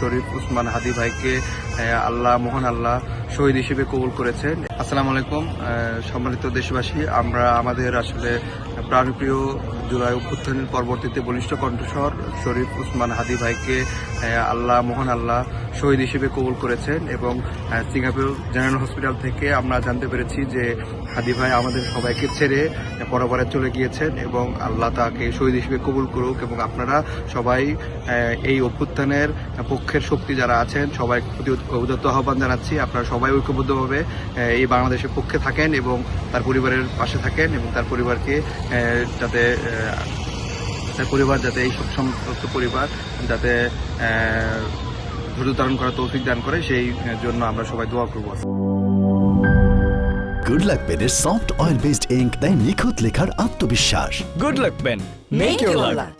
শরীফ ওসমান হাদি ভাইকে আল্লাহ মহান আল্লাহ শহীদ হিসেবে কবুল করেছেন। আসসালামু আলাইকুম সম্মানিত দেশবাসী, আমরা আমাদের আসলে প্রাণপ্রিয় জুলাই অভ্যুত্থানের পরবর্তীতে বলিষ্ঠ কণ্ঠস্বর শরীফ ওসমান হাদি ভাইকে আল্লাহ মহান আল্লাহ শহীদ হিসেবে কবুল করেছেন এবং সিঙ্গাপুর জেনারেল হসপিটাল থেকে আমরা জানতে পেরেছি যে হাদি ভাই আমাদের সবাইকে ছেড়ে পরবারে চলে গিয়েছেন এবং আল্লাহ তাকে শহীদ হিসেবে কবুল করুক। এবং আপনারা সবাই এই অভ্যুত্থানের পক্ষের শক্তি যারা আছেন সবাই প্রতি উদাত্ত আহ্বান জানাচ্ছি, আপনারা সবাই ঐক্যবদ্ধভাবে এই বাংলাদেশের পক্ষে থাকেন এবং তার পরিবারের পাশে থাকেন এবং তার পরিবারকে যাতে এই শোকসন্তপ্ত পরিবার যাতে ধৈর্য ধারণ করার তৌফিক দান করে, সেই জন্য আমরা সবাই দোয়া করব। গুড লাক পেনের সফট অয়েল বেসড ইঙ্ক দেয় নিখুঁত লেখার আত্মবিশ্বাস। Good luck pen, make your lakh.